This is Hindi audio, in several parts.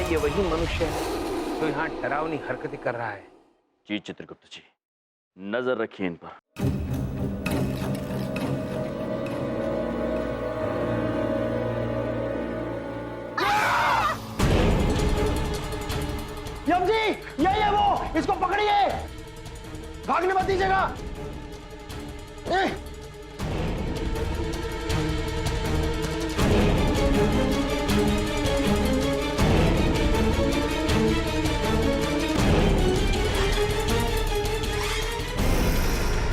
ये वही मनुष्य है जो यहाँ डरावनी हरकतें कर रहा है? जी चित्रगुप्त जी, नजर रखिए इन पर। यम जी, यही है वो, इसको पकड़िए, भागने मत दीजिएगा।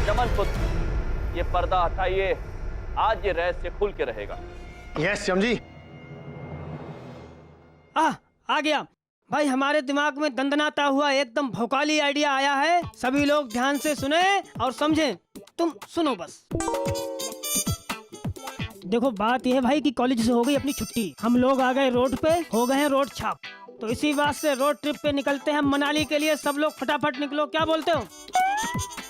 जमल पुत्र, ये पर्दा हटाइए, आज ये रहस्य खुल के रहेगा। यस यम जी। आ गया भाई, हमारे दिमाग में दंदनाता हुआ एकदम भौकाली आइडिया आया है। सभी लोग ध्यान से सुने और समझें। तुम सुनो बस। देखो बात यह है भाई कि कॉलेज से हो गई अपनी छुट्टी, हम लोग आ गए रोड पे, हो गए हैं रोड छाप। तो इसी बात से रोड ट्रिप पे निकलते हैं मनाली के लिए। सब लोग फटाफट निकलो, क्या बोलते हो?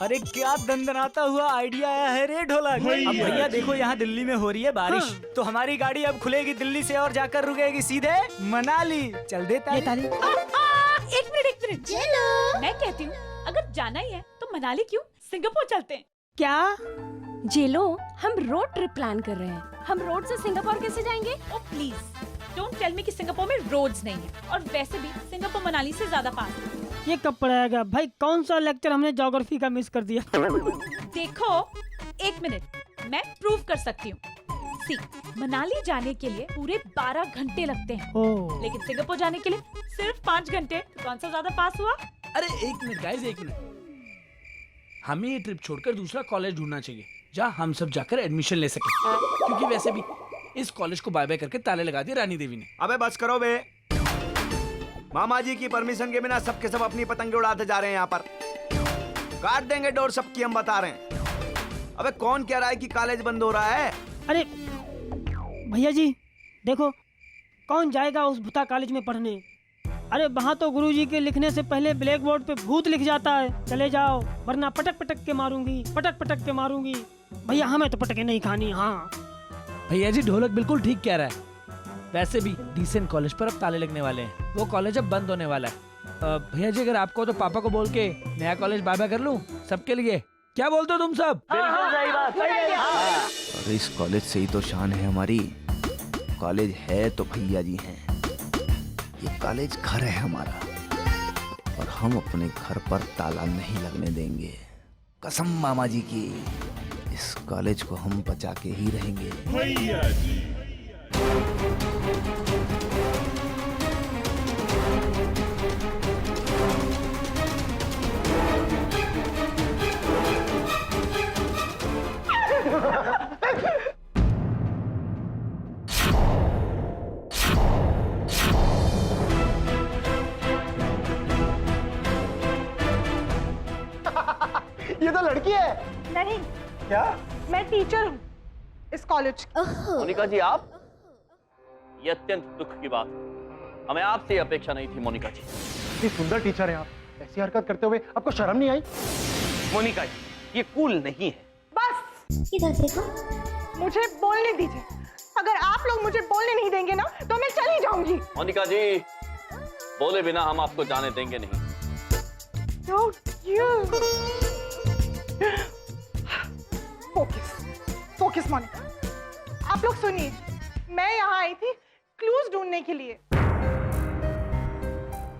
अरे क्या दंदनाता हुआ आइडिया आया है रे ढोलक। अब भैया देखो यहाँ दिल्ली में हो रही है बारिश, हाँ। तो हमारी गाड़ी अब खुलेगी दिल्ली से और जाकर रुकेगी सीधे मनाली। चल दे ताली। एक मिनट मैं कहती हूँ अगर जाना ही है तो मनाली क्यों, सिंगापुर चलते हैं। क्या जेलो, हम रोड ट्रिप प्लान कर रहे हैं। हम रोड से सिंगापुर कैसे जाएंगे? ओ प्लीज डोंट टेल मी कि सिंगापुर में रोड्स नहीं है, और वैसे भी सिंगापुर मनाली से ज्यादा पास है। ये कब पढ़ाएगा भाई? कौन सा लेक्चर हमने ज्योग्राफी का मिस कर दिया? देखो एक मिनट, मैं प्रूव कर सकती हूँ। सी, मनाली जाने के लिए पूरे 12 घंटे लगते हैं, ओह, लेकिन सिंगापुर जाने के लिए सिर्फ 5 घंटे। तो कौन सा ज्यादा पास हुआ? अरे एक मिनट गाइस, एक मिनट। हमें ये ट्रिप छोड़कर दूसरा कॉलेज ढूंढना चाहिए जहाँ हम सब जाकर एडमिशन ले सके, क्योंकि वैसे भी इस कॉलेज को बाय बाय करके ताले लगा दिए रानी देवी ने। अबे बस करो बे, मामा जी की परमिशन के बिना सबके सब अपनी पतंगे उड़ाते जा रहे हैं यहाँ पर। काट देंगे डोर सबकी, हम बता रहे हैं। अबे कौन कह रहा है कि कॉलेज बंद हो रहा है? अरे भैया जी देखो, कौन जाएगा उस भूता कॉलेज में पढ़ने? अरे वहाँ तो गुरुजी के लिखने से पहले ब्लैक बोर्ड पे भूत लिख जाता है। चले जाओ वरना पटक पटक के मारूंगी, पटक पटक के मारूंगी। भैया हमें तो पटके नहीं खानी। हाँ भैया जी ढोलक बिल्कुल ठीक कह रहा है। वैसे भी डिसेंट कॉलेज पर अब ताले लगने वाले हैं, वो कॉलेज अब बंद होने वाला है। भैया जी अगर आपको तो पापा को बोल के नया कॉलेज बाय बाय कर लूं सबके लिए, क्या बोलते हो तुम सब? बिल्कुल सही बात। अरे इस कॉलेज से ही तो शान है हमारी। कॉलेज है तो भैया जी हैं। ये कॉलेज घर है हमारा, और हम अपने घर पर ताला नहीं लगने देंगे। कसम मामा जी की, इस कॉलेज को हम बचा के ही रहेंगे। भैया जी। ये तो लड़की है। नहीं, क्या? मैं टीचर हूँ इस कॉलेज की। मोनिका जी आप, ये अत्यंत दुख की बात है। हमें आपसे ये अपेक्षा नहीं थी मोनिका जी। इतनी सुंदर टीचर है आप, ऐसी हरकत करते हुए आपको शर्म नहीं आई? मोनिका जी, ये कूल नहीं है। बस इधर देखो। मुझे बोलने दीजिए। अगर आप लोग मुझे बोलने नहीं देंगे ना तो मैं चली जाऊंगी। मोनिका जी, बोले बिना हम आपको जाने देंगे नहीं। फोकस मोनिका। आप लोग सुनिए, मैं यहाँ आई थी क्लूज ढूंढने के लिए।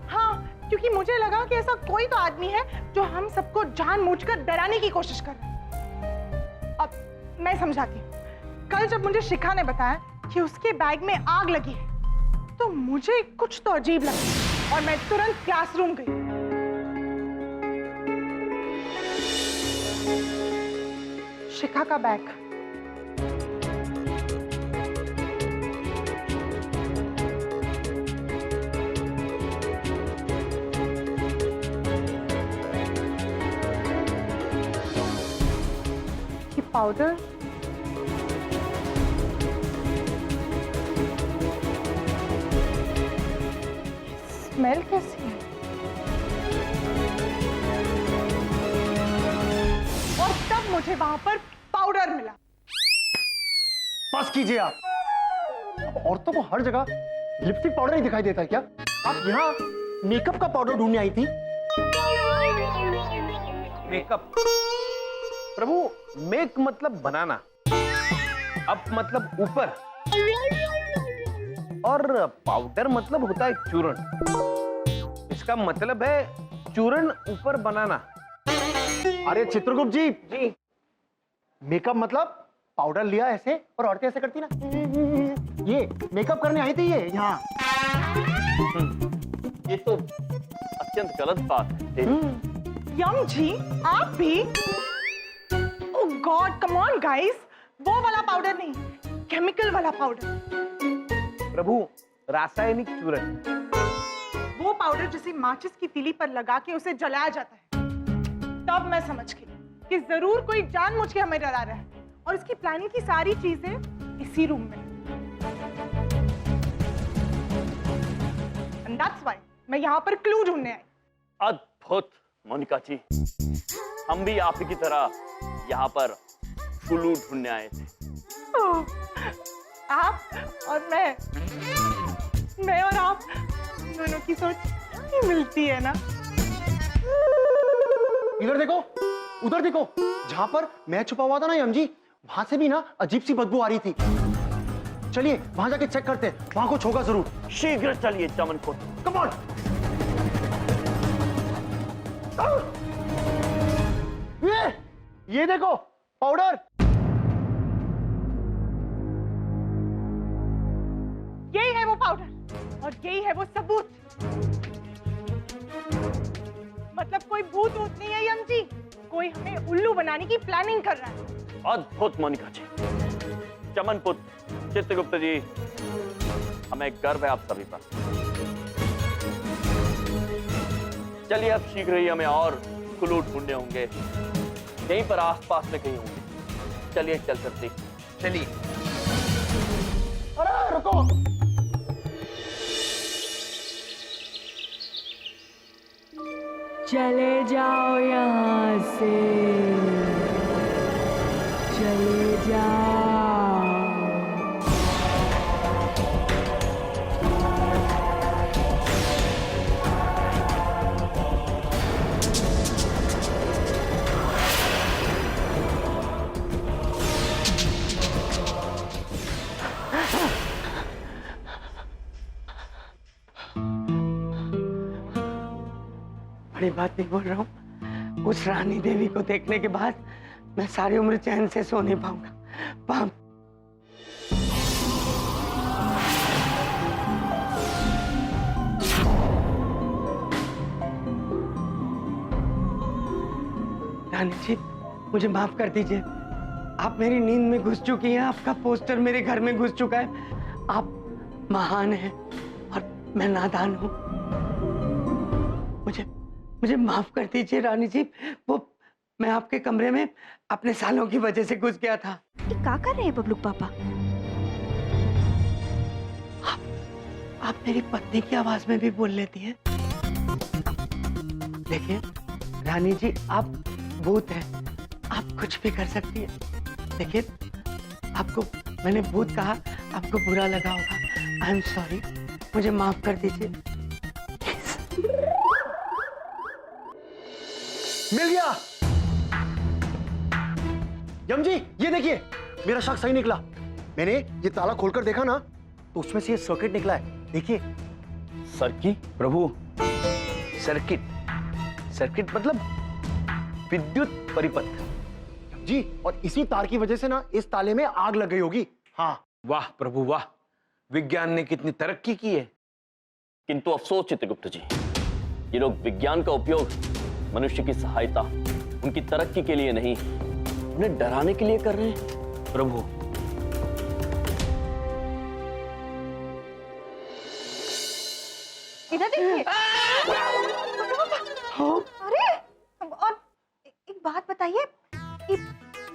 हाँ, क्योंकि मुझे लगा कि ऐसा कोई तो आदमी है जो हम सबको जानबूझकर डराने की कोशिश कर रहा है। अब मैं समझाती हूँ। कल जब मुझे शिखा ने बताया कि उसके बैग में आग लगी है, तो मुझे कुछ तो अजीब लगा और मैं तुरंत क्लासरूम गई। शिखा का बैग। ये पाउडर, स्मेल कैसी है? और तब मुझे वहां पर पाउडर मिला। बस कीजिए आप। औरतों को हर जगह लिपस्टिक पाउडर ही दिखाई देता है क्या? आप यहाँ मेकअप का पाउडर ढूंढने आई थी? मेकअप प्रभु, मेक मतलब बनाना, अप मतलब ऊपर, और पाउडर मतलब होता है चूर्ण। इसका मतलब है चूर्ण ऊपर बनाना। अरे चित्रगुप्त जी, जी मेकअप मतलब पाउडर लिया ऐसे और औरतें ऐसे करती ना, ये मेकअप करने आई थी ये यहाँ। ये तो अत्यंत गलत बात है देवी। यम जी, आप भी? ओह गॉड, कम ऑन गाइस, वो वाला पाउडर नहीं, केमिकल वाला पाउडर। प्रभु, रासायनिक चूर्ण। वो पाउडर जिसे माचिस की तीली पर लगा के उसे जलाया जाता है। तब मैं समझ गई कि जरूर कोई जानबूझ के हमें डरा रहा है, और इसकी प्लानिंग की सारी चीजें इसी रूम में। And that's why मैं यहाँ पर क्लू ढूंढने आई। अद्भुत मोनिका जी, हम भी आप ही की तरह यहाँ पर क्लू ढूंढने आए थे। ओह, आप और मैं और आप दोनों की सोच ही मिलती है ना। इधर देखो, उधर देखो, जहां पर मैं छुपा हुआ था ना यम जी, वहां से भी ना अजीब सी बदबू आ रही थी। चलिए वहां जाके चेक करते हैं, वहां कुछ होगा जरूर। शीघ्र चलिए चमनपुर। Come on. ये देखो पाउडर। यही है वो पाउडर, और यही है वो सबूत। मतलब कोई भूत ऊत नहीं है यम जी, कोई हमें उल्लू बनाने की प्लानिंग कर रहा है। अद्भुत मोनिका जी। चमनपुर, चित्रगुप्त जी, हमें गर्व है आप सभी पर। चलिए अब शीघ्र ही हमें और क्लू ढूंढने होंगे, यहीं पर आसपास में कहीं होंगे। चलिए चल सकते, चलिए। अरे रुको, चले जाओ यहाँ से, चले जाओ। बड़ी बात नहीं बोल रहा हूँ, उस रानी देवी को देखने के बाद मैं सारी उम्र चैन से सो नहीं पाऊंगा। रानी जी, मुझे माफ कर दीजिए, आप मेरी नींद में घुस चुकी हैं, आपका पोस्टर मेरे घर में घुस चुका है। आप महान हैं और मैं नादान हूँ। मुझे माफ कर दीजिए रानी जी, वो मैं आपके कमरे में अपने सालों की वजह से घुस गया था। ये क्या कर रहे हैं बबलू पापा? आप मेरी पत्नी की आवाज में भी बोल लेती हैं। देखिए रानी जी, आप भूत हैं, आप कुछ भी कर सकती हैं। देखिए, आपको मैंने भूत कहा, आपको बुरा लगा होगा। आई एम सॉरी, मुझे माफ कर दीजिए। मिल गया। यम जी, ये देखिए, मेरा शक सही निकला। मैंने ये ताला खोलकर देखा ना, तो उसमें से ये सर्किट निकला है। देखिए। सर्किट? प्रभु, सर्किट, सर्किट मतलब विद्युत परिपथ जी, और इसी तार की वजह से ना इस ताले में आग लग गई होगी। हाँ। वाह प्रभु वाह, विज्ञान ने कितनी तरक्की की है। किंतु अफसोस चित्रगुप्त जी, ये लोग विज्ञान का उपयोग मनुष्य की सहायता, उनकी तरक्की के लिए नहीं, उन्हें डराने के लिए कर रहे हैं। प्रभु, इधर देखिए। अरे, और एक बात बताइए, इस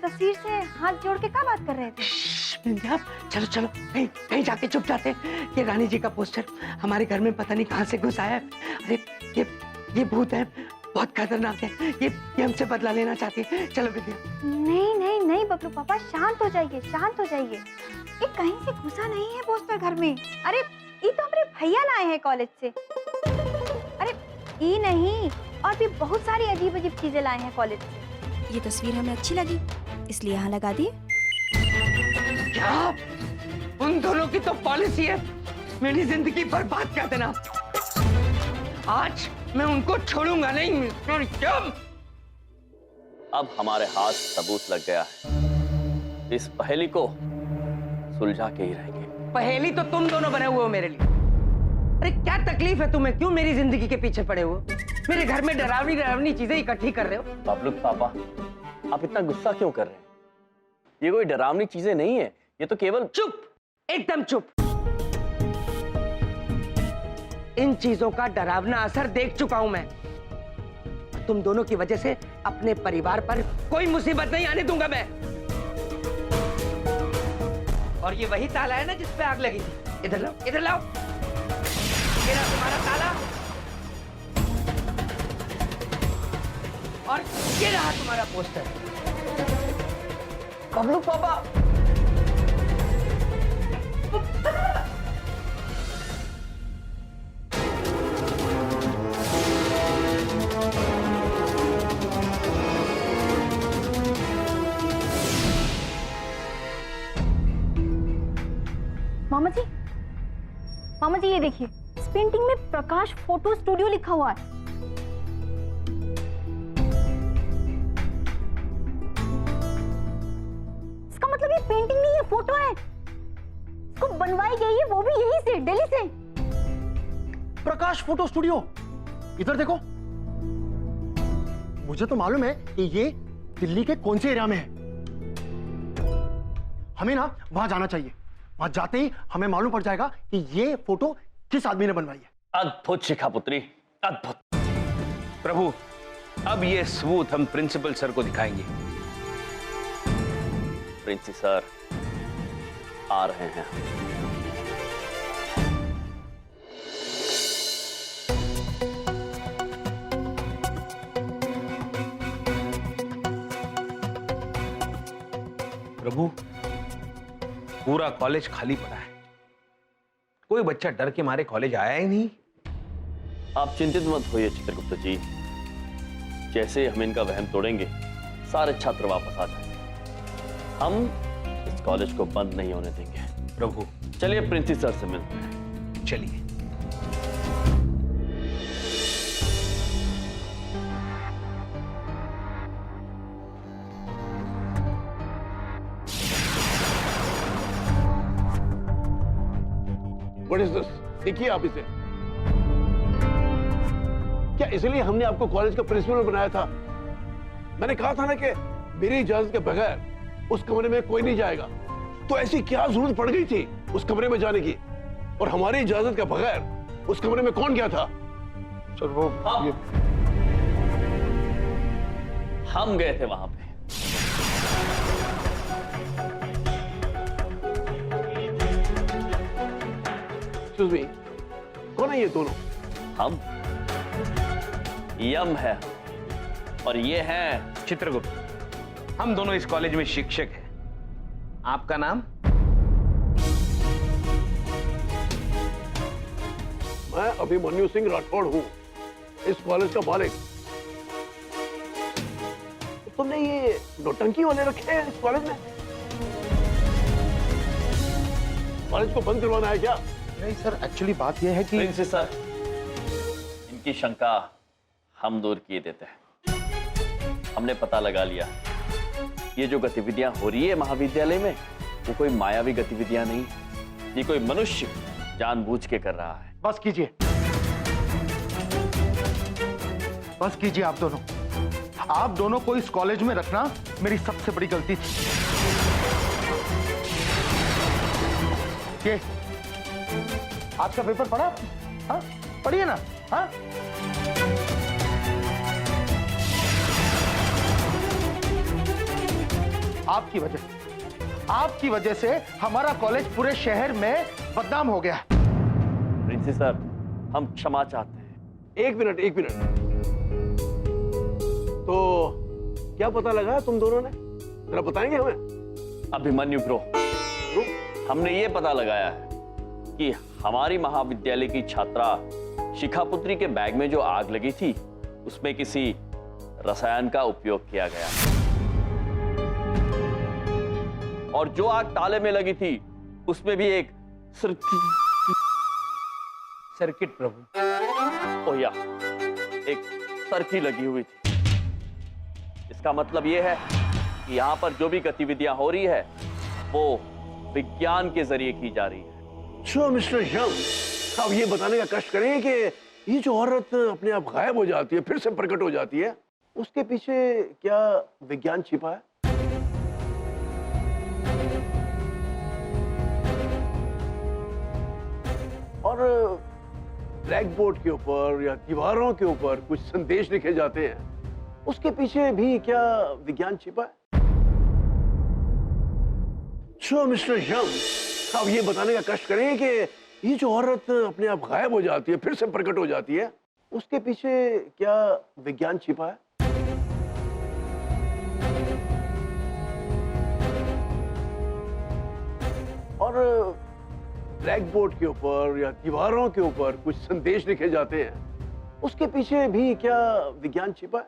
तस्वीर से हाथ जोड़ के क्या बात कर रहे थे? चलो चलो, कहीं जाके चुप जाते हैं। ये रानी जी का पोस्टर हमारे घर में पता नहीं कहां से घुस आया है। अरे ये भूत है, बहुत खतरनाक है। ये हमसे बदला लेना चाहती है। चलो विद्या। नहीं नहीं नहीं बबलू पापा, शांत हो जाइए, शांत हो जाइए। ये कहीं से घुसा नहीं है पोस्टर घर में। अरे ये तो हमारे भैया लाए हैं कॉलेज से। ही नहीं, और भी बहुत सारी अजीब अजीब चीजें लाए हैं कॉलेज से। ये तस्वीर हमें अच्छी लगी, इसलिए यहाँ लगा दी। क्या? उन दोनों की तो पॉलिसी है मेरी जिंदगी बर्बाद कर देना। आज मैं उनको छोड़ूंगा नहीं मिस्टर जम। अब हमारे हाथ सबूत लग गया है, इस पहेली को सुलझा के ही रहेंगे। पहेली तो तुम दोनों बने हुए हो मेरे लिए। अरे क्या तकलीफ है तुम्हें? क्यों मेरी जिंदगी के पीछे पड़े हो? मेरे घर में डरावनी डरावनी चीजें इकट्ठी कर रहे हो। बबलू पापा, आप इतना गुस्सा क्यों कर रहे हैं? ये कोई डरावनी चीजें नहीं है, ये तो केवल। चुप, एकदम चुप। इन चीजों का डरावना असर देख चुका हूं मैं। तुम दोनों की वजह से अपने परिवार पर कोई मुसीबत नहीं आने दूंगा मैं। और ये वही ताला है ना जिस पे आग लगी थी? इधर लाओ, इधर लाओ। ये रहा तुम्हारा ताला, और ये रहा तुम्हारा पोस्टर। बबलू पापा, मामा जी ये देखिए, इस पेंटिंग में प्रकाश फोटो स्टूडियो लिखा हुआ है। इसका मतलब ये पेंटिंग नहीं, ये फोटो है। इसको बनवाई गई है वो भी यहीं से, दिल्ली से। प्रकाश फोटो स्टूडियो, इधर देखो। मुझे तो मालूम है कि ये दिल्ली के कौन से एरिया में है। हमें ना वहां जाना चाहिए। वहां जाते ही हमें मालूम पड़ जाएगा कि ये फोटो किस आदमी ने बनवाई है। अद्भुत शिखा पुत्री, अद्भुत। प्रभु, अब ये सबूत हम प्रिंसिपल सर को दिखाएंगे। प्रिंसी सर आ रहे हैं। प्रभु, पूरा कॉलेज खाली पड़ा है। कोई बच्चा डर के मारे कॉलेज आया ही नहीं। आप चिंतित मत होइए चित्रगुप्त जी, जैसे हम इनका वहम तोड़ेंगे सारे छात्र वापस आ जाएंगे। हम इस कॉलेज को बंद नहीं होने देंगे। प्रभु, चलिए प्रिंसी सर से मिलते हैं। चलिए। What is this? देखिए आप इसे। क्या इसलिए हमने आपको कॉलेज का प्रिंसिपल बनाया था? मैंने कहा था ना कि मेरी इजाजत के बगैर उस कमरे में कोई नहीं जाएगा। तो ऐसी क्या जरूरत पड़ गई थी उस कमरे में जाने की? और हमारी इजाजत के बगैर उस कमरे में कौन गया था? सर वो हम गए थे वहां पे। Excuse me, कौन है ये दोनों? हम यम है और ये है चित्रगुप्त। हम दोनों इस कॉलेज में शिक्षक हैं। आपका नाम? मैं अभिमन्यु सिंह राठौड़ हूं, इस कॉलेज का मालिक। तो तुमने ये नौटंकी वाले रखे हैं इस कॉलेज में? कॉलेज को बंद करवाना है क्या? नहीं सर, एक्चुअली बात यह है कि प्रिंसी सर, इनकी शंका हम दूर किए देते हैं। हमने पता लगा लिया, ये जो गतिविधियां हो रही है महाविद्यालय में, वो कोई मायावी गतिविधियां नहीं, ये कोई मनुष्य जानबूझ के कर रहा है। बस कीजिए, बस कीजिए। आप दोनों को इस कॉलेज में रखना मेरी सबसे बड़ी गलती थी। ये आज का पेपर पढ़ा? हाँ, पढ़िए ना। हाँ, आपकी वजह से हमारा कॉलेज पूरे शहर में बदनाम हो गया। प्रिंसी सर, हम क्षमा चाहते हैं। एक मिनट। तो क्या पता लगा तुम दोनों ने? जरा बताएंगे हमें। अभिमन्यु ब्रो, हमने ये पता लगाया है कि हमारी महाविद्यालय की छात्रा शिखापुत्री के बैग में जो आग लगी थी उसमें किसी रसायन का उपयोग किया गया और जो आग ताले में लगी थी उसमें भी एक सर्किट प्रभु। ओया, एक सर्की लगी हुई थी। इसका मतलब यह है कि यहां पर जो भी गतिविधियां हो रही है वो विज्ञान के जरिए की जा रही है। सो मिस्टर यंग, आप ये बताने का कष्ट करें कि ये जो औरत अपने आप गायब हो जाती है फिर से प्रकट हो जाती है, उसके पीछे क्या विज्ञान छिपा है? और ब्लैक बोर्ड के ऊपर या दीवारों के ऊपर कुछ संदेश लिखे जाते हैं, उसके पीछे भी क्या विज्ञान छिपा है? सो मिस्टर यंग, आप ये बताने का कष्ट करें कि ये जो औरत अपने आप गायब हो जाती है फिर से प्रकट हो जाती है, उसके पीछे क्या विज्ञान छिपा है? और ब्लैक बोर्ड के ऊपर या दीवारों के ऊपर कुछ संदेश लिखे जाते हैं, उसके पीछे भी क्या विज्ञान छिपा है?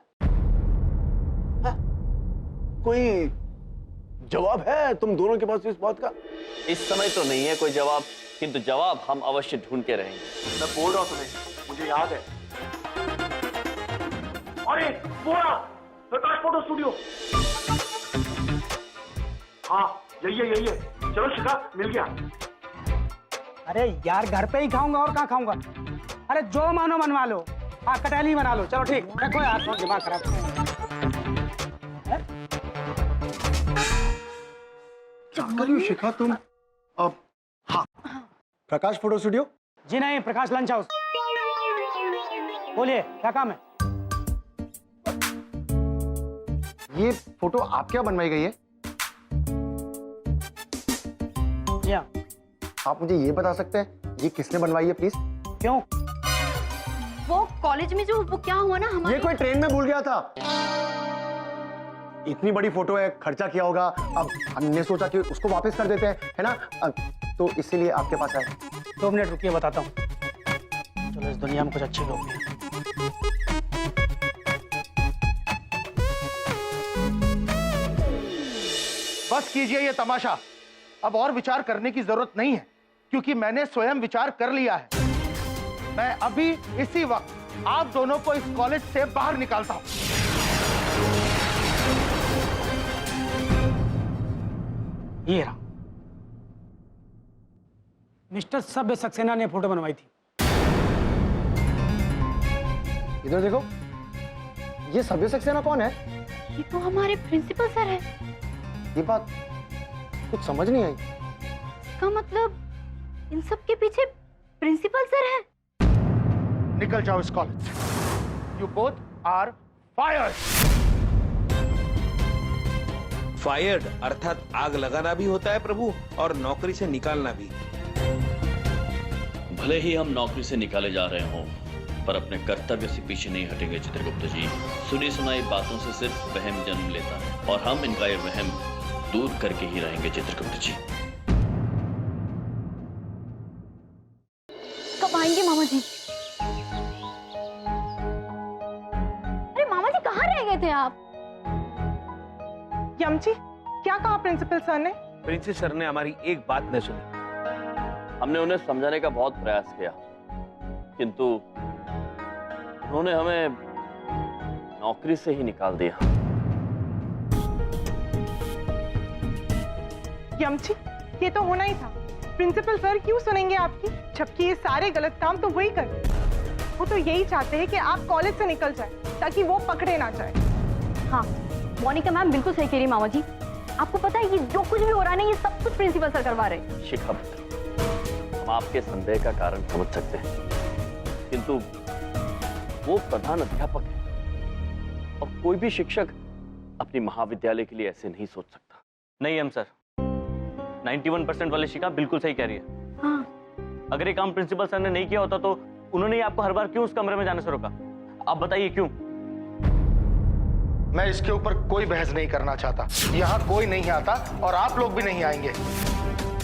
हाँ? कोई जवाब है तुम दोनों के पास इस बात का? इस समय तो नहीं है कोई जवाब, किंतु जवाब हम अवश्य ढूंढ के रहेंगे। मैं बोल रहा हूं तुम्हें, मुझे याद है। अरे वो रहा, प्रकाश फोटो स्टूडियो। हाँ यही है। चलो शिखा, मिल गया। अरे यार घर पे ही खाऊंगा और कहाँ खाऊंगा। अरे जो मानो मनवा लो। हाँ कटहली बना लो, चलो ठीक। देखो यार थोड़ा दिमाग खराब क्या कर रही हो शिखा तुम? अब हाँ, प्रकाश फोटो स्टूडियो। जी नहीं, प्रकाश लंच हाउस। बोलिए क्या काम है? ये फोटो आप क्या बनवाई गई है? जी आप मुझे ये बता सकते हैं ये किसने बनवाई है प्लीज? क्यों? वो कॉलेज में जो वो क्या हुआ ना हमारे। ये कोई ट्रेन में भूल गया था। इतनी बड़ी फोटो है, खर्चा किया होगा, अब हमने सोचा कि उसको वापस कर देते हैं, है ना? तो इसीलिए आपके पास आए। 2 मिनट रुकिए, बताता हूँ। चलो इस दुनिया में कुछ अच्छे लोग हैं। बस कीजिए ये तमाशा। अब और विचार करने की जरूरत नहीं है, क्योंकि मैंने स्वयं विचार कर लिया है। मैं अभी इसी वक्त आप दोनों को इस कॉलेज से बाहर निकालता हूं। ये रहा, मिस्टर सभ्य सक्सेना ने फोटो बनवाई थी। इधर देखो, ये सभ्य सक्सेना कौन है? ये तो हमारे प्रिंसिपल सर है। ये बात कुछ समझ नहीं आई। इसका मतलब इन सब के पीछे प्रिंसिपल सर है। निकल जाओ इस कॉलेज से। You both are fired. Fired अर्थात आग लगाना भी होता है प्रभु, और नौकरी से निकालना भी। भले ही हम नौकरी से निकाले जा रहे हों, पर अपने कर्तव्य से पीछे नहीं हटेंगे चित्रगुप्त जी। सुनी सुनाई बातों से सिर्फ वहम जन्म लेता है, और हम इनका ये वहम दूर करके ही रहेंगे चित्रगुप्त जी। कब आएंगे मामा जी? अरे मामा जी कहाँ रह गए थे आप? यमची, क्या कहा प्रिंसिपल सर ने? प्रिंसिपल सर ने हमारी एक बात नहीं सुनी। हमने उन्हें समझाने का बहुत प्रयास किया, किंतु उन्होंने हमें नौकरी से ही निकाल दिया। यमची, ये तो होना ही था। प्रिंसिपल सर क्यों सुनेंगे आपकी, जबकि ये सारे गलत काम तो वही कर रहे हैं। वो तो यही चाहते हैं कि आप कॉलेज से निकल जाए, ताकि वो पकड़े ना जाए। हाँ, मोनिका मैम बिल्कुल सही कह रही मामा जी। आपको पता है ये जो कुछ भी हो रहा है ना, ये सब कुछ प्रिंसिपल सर करवा रहे हैं। शिखा पुत्र, हम आपके संदेह का कारण समझ सकते हैं, किंतु वो प्रधान अध्यापक है और कोई भी शिक्षक अपनी महाविद्यालय के लिए ऐसे नहीं सोच सकता। नहीं हम सर, 91% वाली शिखा बिल्कुल सही कह रही है। हाँ। अगर ये काम प्रिंसिपल सर ने नहीं किया होता तो उन्होंने आपको हर बार क्यों उस कमरे में जाने से रोका? आप बताइए क्यों? मैं इसके ऊपर कोई बहस नहीं करना चाहता। यहाँ कोई नहीं आता और आप लोग भी नहीं आएंगे।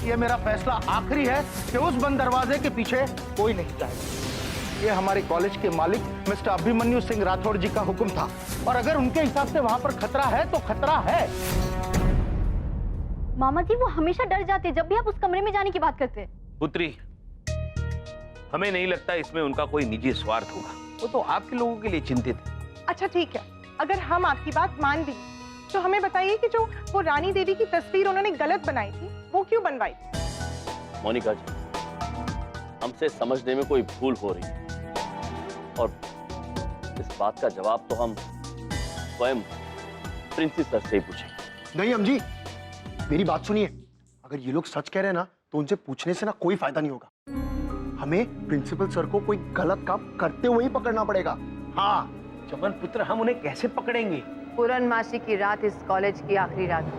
ये मेरा फैसला आखिरी है कि उस बंद दरवाजे के पीछे कोई नहीं जाएगा। ये हमारे कॉलेज के मालिक मिस्टर अभिमन्यु सिंह राठौड़ जी का हुक्म था, और अगर उनके हिसाब से वहां पर खतरा है तो खतरा है। मामा जी, वो हमेशा डर जाते जब भी आप उस कमरे में जाने की बात करते हैं। पुत्री, हमें नहीं लगता इसमें उनका कोई निजी स्वार्थ होगा। वो तो आपके लोगों के लिए चिंतित है। अच्छा ठीक है, अगर हम आपकी बात मान भी तो हमें बताइए कि जो वो रानी देवी की तस्वीर उन्होंने गलत बनाई थी वो क्यों बनवाई? मोनिका जी, हमसे समझने में कोई भूल हो रही है, और इस बात का जवाब तो हम स्वयं प्रिंसिपल सर से ही पूछेंगे। नहीं अम्जी, मेरी बात सुनिए, अगर ये लोग सच कह रहे हैं ना तो उनसे पूछने से ना कोई फायदा नहीं होगा। हमें प्रिंसिपल सर को कोई गलत काम करते हुए ही पकड़ना पड़ेगा। हाँ चमन पुत्र, हम उन्हें कैसे पकड़ेंगे? पूर्णमासी की रात इस कॉलेज की आखिरी रात है।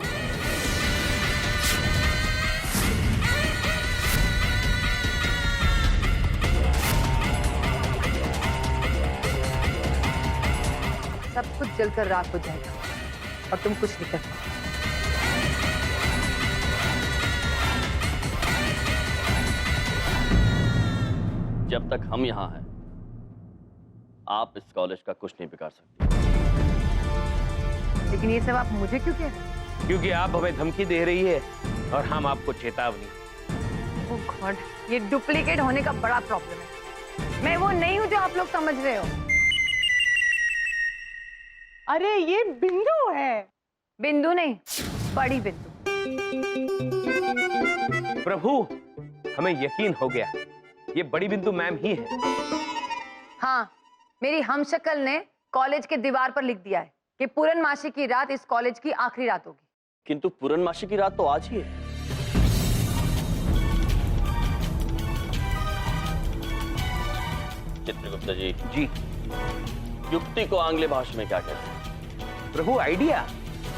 सब कुछ जलकर राख हो जाएगा और तुम कुछ नहीं कर पाओगे। जब तक हम यहाँ हैं, आप इस कॉलेज का कुछ नहीं बिगाड़ सकते। लेकिन ये सब आप मुझे क्यों कह रहे हैं? क्योंकि आप हमें धमकी दे रही है और हम आपको चेतावनी। ओह गॉड, ये डुप्लीकेट होने का बड़ा प्रॉब्लम है। मैं वो नहीं हूँ जो आप लोग समझ रहे हो। अरे ये बिंदु है। बिंदु नहीं, बड़ी बिंदु। प्रभु, हमें यकीन हो गया, ये बड़ी बिंदु मैम ही है। हाँ, मेरी हमशक्ल ने कॉलेज के दीवार पर लिख दिया है कि पूर्णमासी की रात इस कॉलेज की आखिरी रात होगी। किंतु पूर्णमासी की रात तो आज ही है। चित्रगुप्त जी, युक्ति को आंग्ल भाषा में क्या कहते हैं? प्रभु, आइडिया।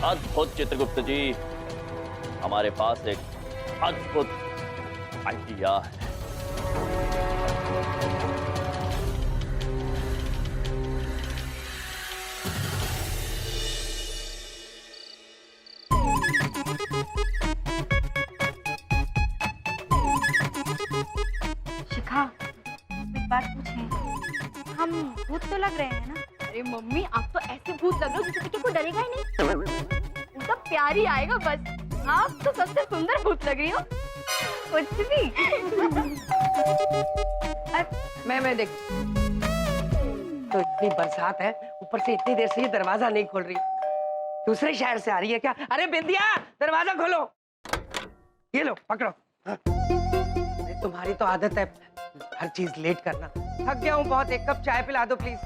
अद्भुत चित्रगुप्त जी, हमारे पास एक अद्भुत आइडिया है। शिखा, एक बात पूछें, हम भूत तो लग रहे हैं ना? अरे मम्मी, आप तो ऐसे भूत लग रहे हो जिससे कि कोई डरेगा ही नहीं। उनका प्यार ही आएगा बस। आप तो सबसे सुंदर भूत लग रही हो। कुछ भी। मैं देख, तो इतनी बरसात है, ऊपर से इतनी देर से ये दरवाजा नहीं खोल रही। दूसरे शहर से आ रही है क्या? अरे बिंदिया, दरवाजा खोलो। ये लो, पकड़ो। हाँ। तुम्हारी तो आदत है हर चीज लेट करना। थक गया हूँ बहुत, एक कप चाय पिला दो प्लीज।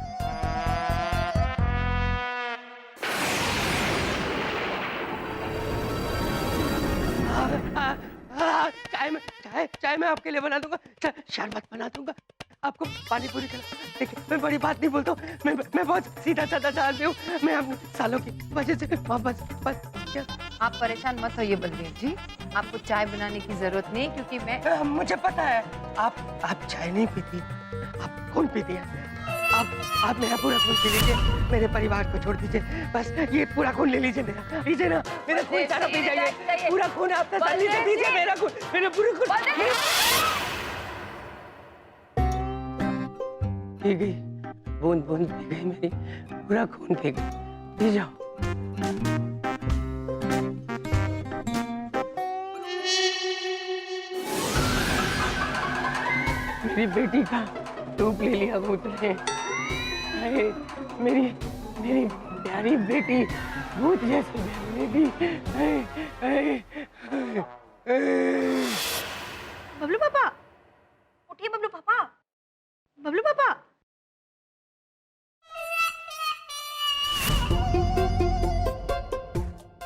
चाय मैं आपके लिए बना दूंगा, शरबत बना दूंगा, आपको पानी पूरी खिला। देखिए, मैं बड़ी बात नहीं बोलता हूँ, मैं बहुत सीधा साधा आदमी हूँ। मैं अपने सालों की वजह से बस आप परेशान मत होइए बलदेव जी, आपको चाय बनाने की जरूरत नहीं, क्योंकि मैं मुझे पता है आप चाय नहीं पीती, आप खून पीती हैं। आप मेरा पूरा खून पी लीजिए, मेरे परिवार को छोड़ दीजिए, बस ये पूरा खून ले लीजिए मेरा, लीजिए ना, मेरा खून सारा पी जाइए, पूरा खून आपका साथ लीजिए, दीजिए मेरा खून, मेरा पूरा खून पी गई, बूंद बूंद पी गई मेरी, पूरा खून पी गई, पी जाओ। मेरी बेटी का रूप ले लिया भूत ने। मेरी प्यारी बेटी भूत जैसी बेटी। बबलू पापा, उठिए बबलू पापा, बबलू पापा।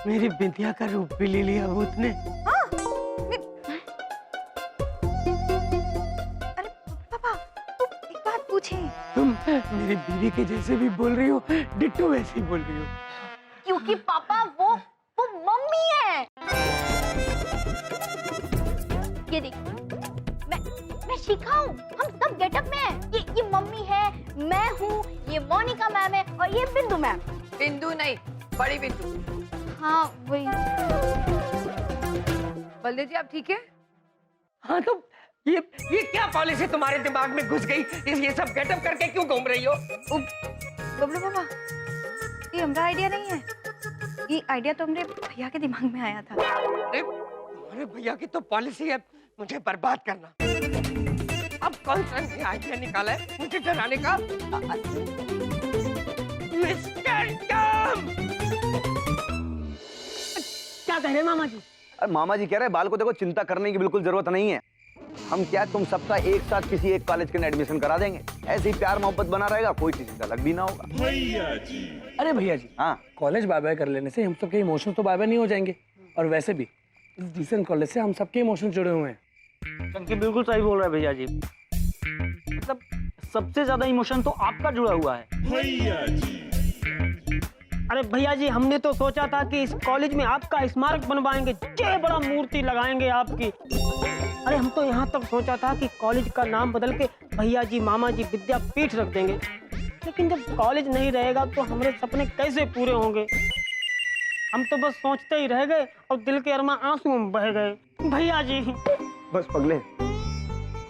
मेरी बिंदिया का रूप भी ले लिया भूत ने। तुम मेरी बीवी के जैसे भी बोल रही हो, डिट्टो वैसे ही बोल रही हो। क्योंकि पापा वो मम्मी है। ये देखिए, मैं शिखा हूँ, हम सब गेटअप में हैं। ये मम्मी है, मैं हूँ, ये मोनिका मैम है और ये बिंदु मैम। बिंदु नहीं, बड़ी बिंदु। हाँ वही। बलदेव जी, आप ठीक है? हाँ, तो ये क्या पॉलिसी तुम्हारे दिमाग में घुस गई? ये सब गेटअप करके क्यों घूम रही हो? बबलू पापा, ये हमारा आइडिया नहीं है। ये आइडिया तो हमरे भैया के दिमाग में आया था। अरे तुम्हारे भैया की तो पॉलिसी है मुझे बर्बाद करना। अब कौन सा आइडिया निकाला है मुझे डराने का? Mister Tom! क्या कह रहे हैं मामा जी? अरे मामा जी कह रहे हैं बाल को देखो, चिंता करने की बिल्कुल जरूरत नहीं है। हम क्या तुम सबका एक साथ किसी एक कॉलेज के एडमिशन करा देंगे, ऐसे ही प्यार मोहब्बत बना रहेगा, कोई किसी से अलग भी ना होगा। भैया जी, अरे भैया जी, हाँ, कॉलेज बाय बाय कर लेने से हम सबके इमोशंस तो बाय बाय नहीं हो जाएंगे। और वैसे भी इस डिसेंट कॉलेज से हम सबके इमोशंस जुड़े हुए हैं। चंकी बिल्कुल सही बोल रहा है भैया जी। मतलब सबसे ज्यादा इमोशन तो आपका जुड़ा हुआ है। भैया जी, अरे भैया जी, हमने तो सोचा था कि इस कॉलेज में आपका स्मारक बनवाएंगे, जय बड़ा मूर्ति लगाएंगे आपकी। अरे हम तो यहाँ तक सोचा था कि कॉलेज का नाम बदल के भैया जी मामा जी विद्यापीठ रख देंगे। लेकिन जब कॉलेज नहीं रहेगा तो हमारे सपने कैसे पूरे होंगे? हम तो बस सोचते ही रह गए और दिल के अरमा आंसू में बह गए। भैया जी बस पगले,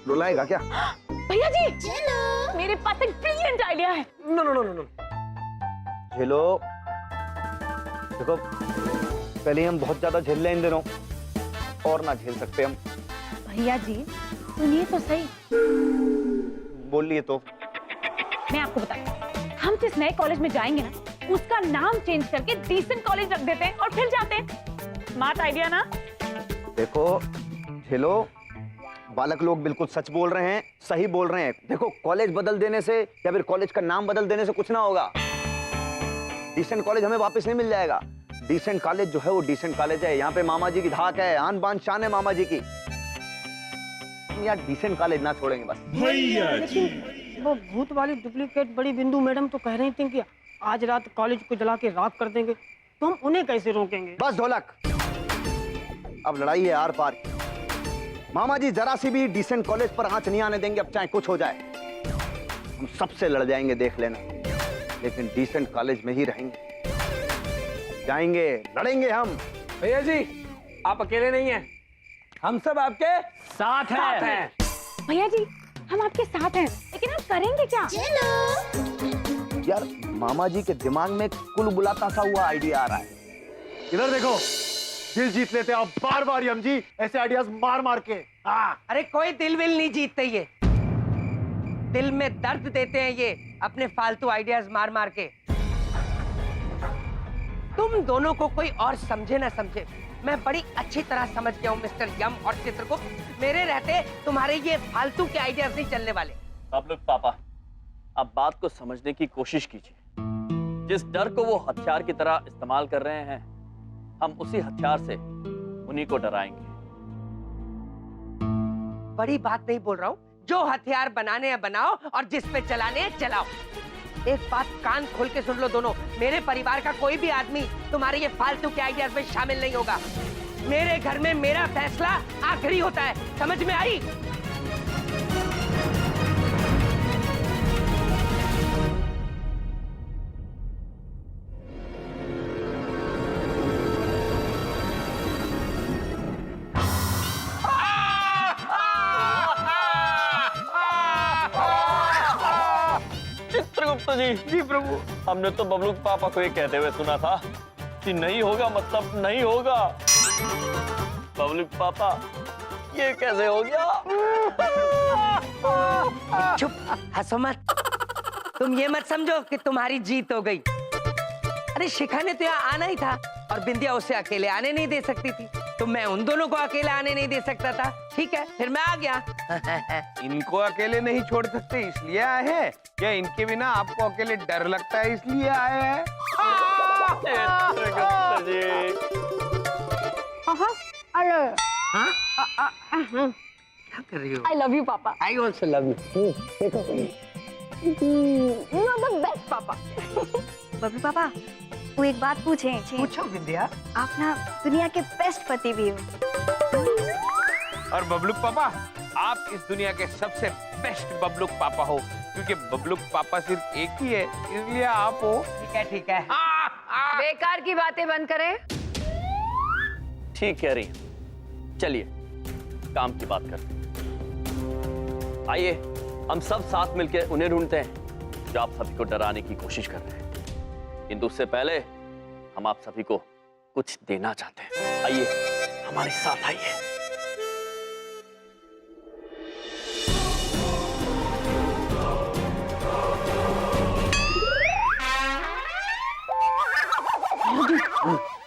रुलाएगा क्या? भैया जी, मेरे पास एक ब्रिलियंट आइडिया है। No no no no no, झेलो। देखो, पहले हम बहुत ज्यादा झेल रहे हैं इन दिनों, और ना झेल सकते हम। भैया जी सुनिए तो सही। बोलिए तो। मैं आपको बताती हूँ, हम जिस नए कॉलेज में जाएंगे ना, उसका नाम चेंज करके डिसेंट कॉलेज रख देते हैं और फिर जाते हैं। स्मार्ट आइडिया ना? देखो झेलो, बालक लोग बिल्कुल सच बोल रहे हैं, सही बोल रहे हैं। देखो, कॉलेज बदल देने से या फिर कॉलेज का नाम बदल देने से कुछ ना होगा। डिसेंट कॉलेज हमें वापस नहीं मिल जाएगा। डिसेंट कॉलेज जो है वो डिसेंट कॉलेज है। यहाँ पे मामा जी की धाक है, आन बान शान है मामा जी की। हम यार डिसेंट कॉलेज ना छोड़ेंगे बस। लेकिन वो भूत वाली डुप्लीकेट बड़ी बिंदु मैडम तो कह रही थी कि आज रात कॉलेज को जला के राख कर देंगे, तो हम उन्हें कैसे रोकेंगे? बस ढोलक, अब लड़ाई है आर पार की। मामा जी जरा सी भी डिसेंट कॉलेज पर आंच नहीं आने देंगे, अब चाहे कुछ हो जाए। हम सबसे लड़ जाएंगे, देख लेना। लेकिन डिसेंट कॉलेज में ही रहेंगे, जाएंगे, लड़ेंगे हम। भैया जी, आप अकेले नहीं हैं, हम सब आपके साथ हैं। भैया जी, हम आपके साथ हैं, लेकिन आप करेंगे क्या? यार मामा जी के दिमाग में कुल बुलाता सा हुआ आइडिया आ रहा है। इधर देखो, दिल जीत लेते हैं आप बार बार यम जी, ऐसे आइडियाज मार मार के। अरे कोई दिल विल नहीं जीतते, ये दिल में दर्द देते हैं ये अपने फालतू आइडियाज मार मार के। तुम दोनों को कोई और समझे ना समझे, मैं बड़ी अच्छी तरह समझ गया हूँ मिस्टर यम और चित्रगुप्त। मेरे रहते तुम्हारे ये फालतू के आइडियाज नहीं चलने वाले। आप लोग पापा, आप बात को समझने की कोशिश कीजिए। जिस डर को वो हथियार की तरह इस्तेमाल कर रहे हैं, हम उसी हथियार से उन्हीं को डराएंगे। बड़ी बात नहीं बोल रहा हूँ, जो हथियार बनाने हैं बनाओ और जिस पे चलाने हैं चलाओ। एक बात कान खोल के सुन लो दोनों, मेरे परिवार का कोई भी आदमी तुम्हारे ये फालतू के आइडियाज में शामिल नहीं होगा। मेरे घर में मेरा फैसला आखिरी होता है, समझ में आई? चित्रगुप्त जी प्रभु, हमने तो बबलू पापा को ये कहते हुए सुना था कि नहीं होगा मतलब नहीं होगा। बबलू पापा, ये कैसे हो गया? चुप, हंसो मत। तुम ये मत समझो कि तुम्हारी जीत हो गई। अरे शिखा ने तो यहाँ आना ही था और बिंदिया उसे अकेले आने नहीं दे सकती थी, तो मैं उन दोनों को अकेले आने नहीं दे सकता था। ठीक है, फिर मैं आ गया। इनको अकेले नहीं छोड़ सकते इसलिए आए हैं, या इनके बिना आपको अकेले डर लगता है इसलिए आए हैं? क्या कर रही हो? I love you, पापा। I also love you. You are the best, पापा। बबलू पापा, वो एक बात पूछें? पूछो बिंदिया। आप ना दुनिया के बेस्ट पति भी हो। और बबलूक पापा, आप इस दुनिया के सबसे बेस्ट बबलूक पापा हो, क्योंकि बबलूक पापा सिर्फ एक ही है, इसलिए आप हो। ठीक है, ठीक है। बेकार की बातें बंद करें। ठीक कह रही हैं। चलिए काम की बात करते हैं। आइए हम सब साथ मिलकर उन्हें ढूंढते हैं जो आप सभी को डराने की कोशिश कर रहे हैं। किंतु उससे पहले हम आप सभी को कुछ देना चाहते हैं। आइए हमारे साथ आइए।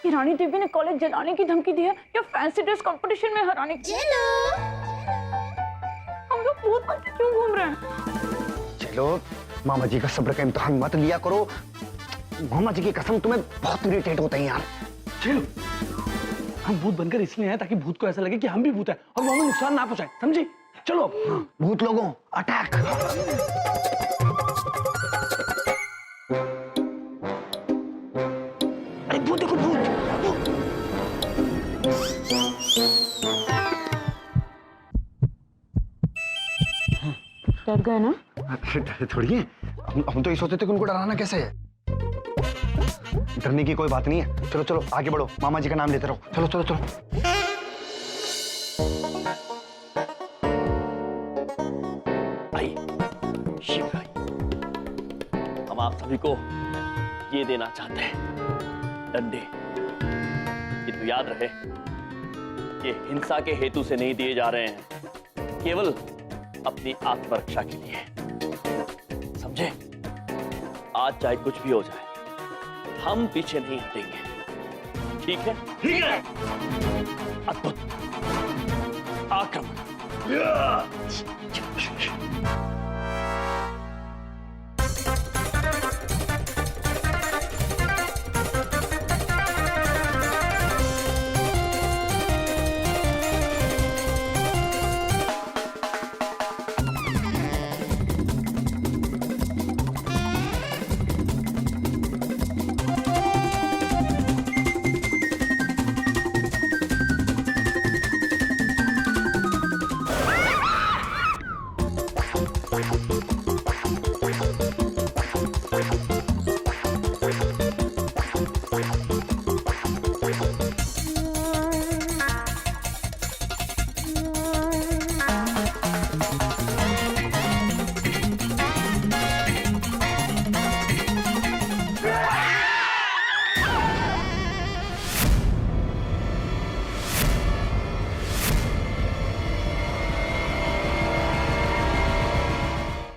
ये रानी देवी ने कॉलेज जलाने की धमकी दी है या फैंसी ड्रेस कंपटीशन में हराने की? हम लोग भूत बन के क्यों घूम रहे हैं? चलो मामा जी का सब्र का इम्तिहान मत लिया करो। मामा जी की कसम तुम्हें बहुत इरिटेट होते हैं यार। चलो हम भूत बनकर इसलिए हैं ताकि भूत को ऐसा लगे कि हम भी भूत हैं और वो हमें नुकसान ना पहुंचाए, समझी? चलो भूत लोगों अटैक। अरे भूत देखो, भूत। डर गए ना? डरे थोड़ी है, हम तो ये सोचते थे कि उनको डराना कैसे है। डरने की कोई बात नहीं है। चलो चलो आगे बढ़ो, मामा जी का नाम लेते रहो। चलो चलो चलो। हम आप सभी को ये देना चाहते हैं, डंडे। किंतु याद रहे ये हिंसा के हेतु से नहीं दिए जा रहे हैं, केवल अपनी आत्मरक्षा के लिए, समझे? आज चाहे कुछ भी हो जाए हम पीछे नहीं हटेंगे, ठीक है? ठीक है। अद्भुत आक्रमण।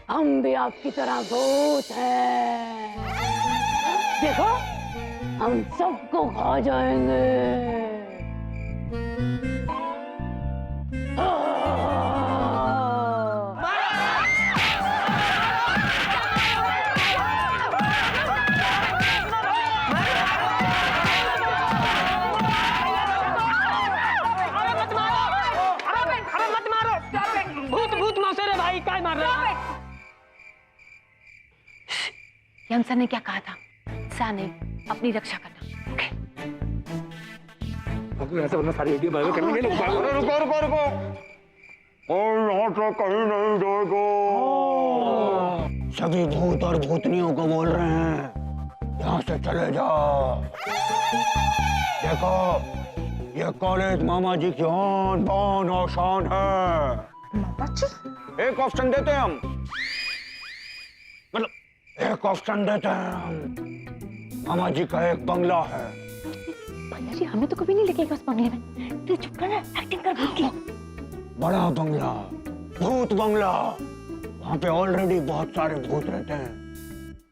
हम भी आपकी तरह भूत हैं। देखो हम सबको खा जाएंगे। यम सर ने क्या कहा था? सा नहीं, अपनी रक्षा करना। ओके? ऐसा वरना सारी वीडियो वायरल करने के लोग भागो। रुको रुको रुको, और यहाँ से कहीं नहीं जाएगा। सभी भूत और भूतनियों को बोल रहे हैं यहाँ से चले जाओ। देखो ये कॉलेज मामा जी की आन बान और शान है। मामा जी? एक ऑप्शन देते हैं हम, मतलब एक ऑप्शन देते हैं हम। मामा जी का एक बंगला है। भैया जी हमें तो कभी नहीं लगेगा उस बंगले में। तू चुप कर, एक्टिंग कर भूत की। बड़ा बंगला, भूत बंगला। वहाँ पे ऑलरेडी बहुत सारे भूत रहते हैं।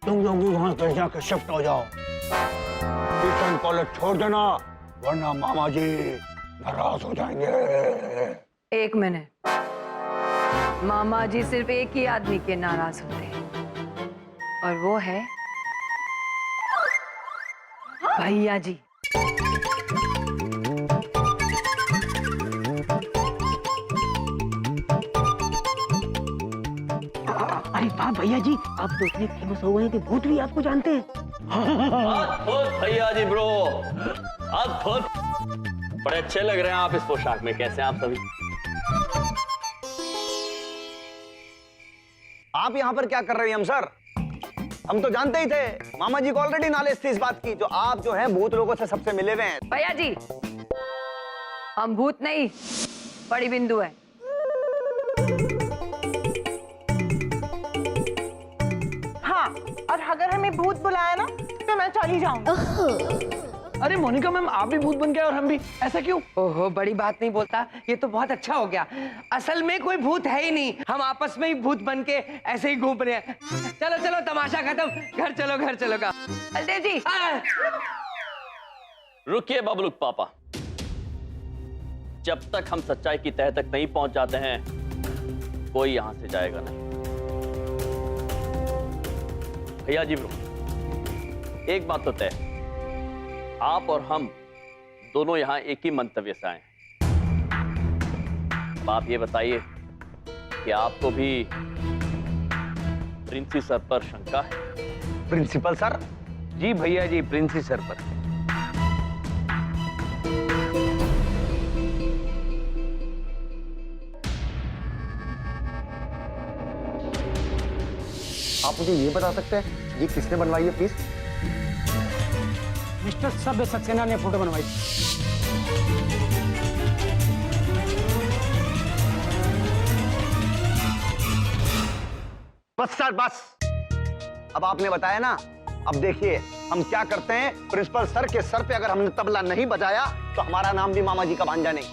तुम लोग भी वहाँ पे जाकर शिफ्ट हो जाओ। ट्यूशन कॉलेज छोड़ देना, वरना मामा जी नाराज हो जाएंगे। एक मिनट, मामा जी सिर्फ एक ही आदमी के नाराज होते हैं और वो है भैया जी। अरे वाह भैया जी, आप तो इतने फेमस हो गए हैं कि भूत भी आपको जानते हैं। अद्भुत भैया जी ब्रो, अद्भुत। बड़े अच्छे लग रहे हैं आप इस पोशाक में। कैसे हैं आप सभी? आप यहाँ पर क्या कर रहे हैं हम सर? हम तो जानते ही थे, मामा जी को ऑलरेडी नॉलेज थी इस बात की, जो आप जो हैं भूत लोगों से सबसे मिले हुए हैं। भैया जी हम भूत नहीं, बड़ी बिंदु है। भूत बुलाया ना तो मैं चली जाऊंगी। अरे मोनिका मैम, आप भी भूत बन गए और हम भी, ऐसा क्यों? ओहो, बड़ी बात नहीं बोलता, ये तो बहुत अच्छा हो गया। असल में कोई भूत है ही नहीं, हम आपस में ही भूत बन के ऐसे ही घूम रहे हैं। चलो चलो, तमाशा खत्म, घर चलो घर चलो का। बलदेव जी, रुकिए बबलूक पापा, जब तक हम सच्चाई की तह तक नहीं पहुंच जाते हैं कोई यहां से जाएगा नहीं। भैया जी ब्रो, एक बात तो तय, आप और हम दोनों यहां एक ही मंतव्य से आए हैं। अब आप ये बताइए कि आपको भी प्रिंसी सर पर शंका है? Principal sir? जी भैया जी, प्रिंसी सर पर। आप मुझे ये बता सकते हैं ये किसने बनवाई है प्लीज? मिस्टर सभ्य सक्सेना ने फोटो बनवाई। बस सर बस, अब आपने बताया ना, अब देखिए हम क्या करते हैं। प्रिंसिपल सर के सर पे अगर हमने तबला नहीं बजाया तो हमारा नाम भी मामा जी का भांजा नहीं।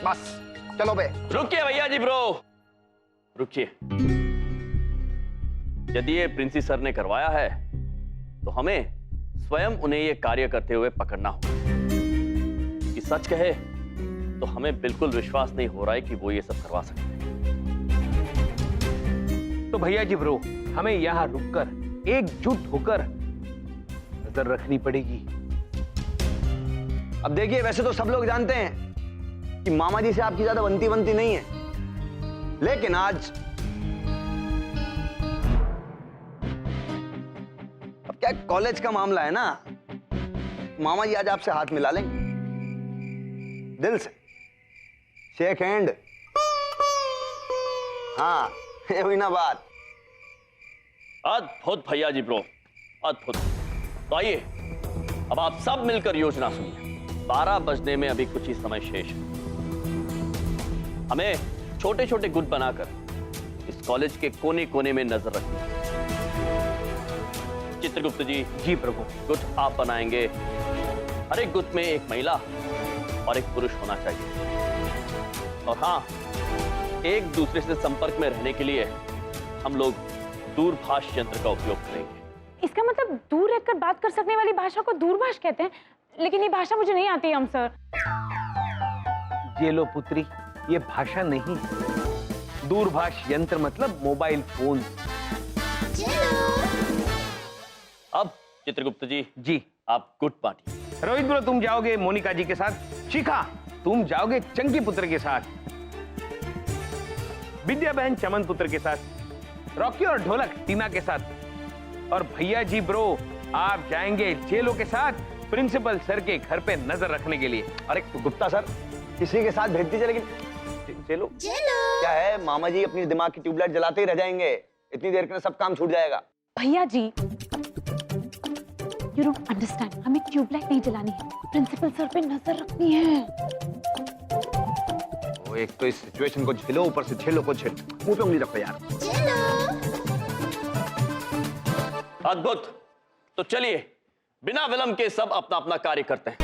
बस चलो बे। रुकिए भैया जी ब्रो, रुकिए। यदि ये प्रिंसी सर ने करवाया है तो हमें स्वयं उन्हें ये कार्य करते हुए पकड़ना होगा। कि सच कहे तो हमें बिल्कुल विश्वास नहीं हो रहा है कि वो ये सब करवा सकते हैं। तो भैया जी ब्रो, हमें यहां रुककर एकजुट होकर नजर रखनी पड़ेगी। अब देखिए, वैसे तो सब लोग जानते हैं कि मामा जी से आपकी ज्यादा बनती नहीं है, लेकिन आज अब क्या कॉलेज का मामला है ना, मामा जी आज आपसे हाथ मिला लेंगे दिल से, शेक हैंड। हाँ, ये हुई ना बात। अद्भुत भैया जी ब्रो, अद्भुत। तो आइए अब आप सब मिलकर योजना सुनिए। 12 बजने में अभी कुछ ही समय शेष है। हमें छोटे छोटे गुट बनाकर इस कॉलेज के कोने कोने में नजर रखनी है। चित्रगुप्त जी। जी प्रभु। गुट आप बनाएंगे। हर एक गुट में एक महिला और एक पुरुष होना चाहिए। और हाँ, एक दूसरे से संपर्क में रहने के लिए हम लोग दूरभाष यंत्र का उपयोग करेंगे। इसका मतलब दूर रहकर बात कर सकने वाली भाषा को दूरभाष कहते हैं, लेकिन ये भाषा मुझे नहीं आती हम सर। ये लो पुत्री, ये भाषा नहीं है। दूरभाष यंत्र मतलब मोबाइल फोन। अब चित्रगुप्त जी। जी। आप गुट बांटिए। रोहित ब्रो, तुम जाओगे मोनिका जी के साथ। शिखा, तुम जाओगे चंकी पुत्र के साथ। विद्या बहन चमन पुत्र के साथ। रॉकी और ढोलक टीना के साथ। और भैया जी ब्रो, आप जाएंगे जेलो के साथ प्रिंसिपल सर के घर पे नजर रखने के लिए। अरे गुप्ता सर, किसी के साथ भेज दीजिए, लेकिन जेलो क्या है, मामा जी अपनी दिमाग की ट्यूबलाइट जलाते ही रह जाएंगे। इतनी देर के सब काम छूट जाएगा। भैया जी, यू डोंट अंडरस्टैंड, हमें ट्यूबलाइट नहीं जलानी है, प्रिंसिपल सर पे नजर रखनी है। वो एक तो इस सिचुएशन को झेलो, ऊपर से झेलो को झेल। मुंह पे उंगली रखो यार। अद्भुत। तो चलिए बिना विलंब के सब अपना अपना कार्य करते हैं।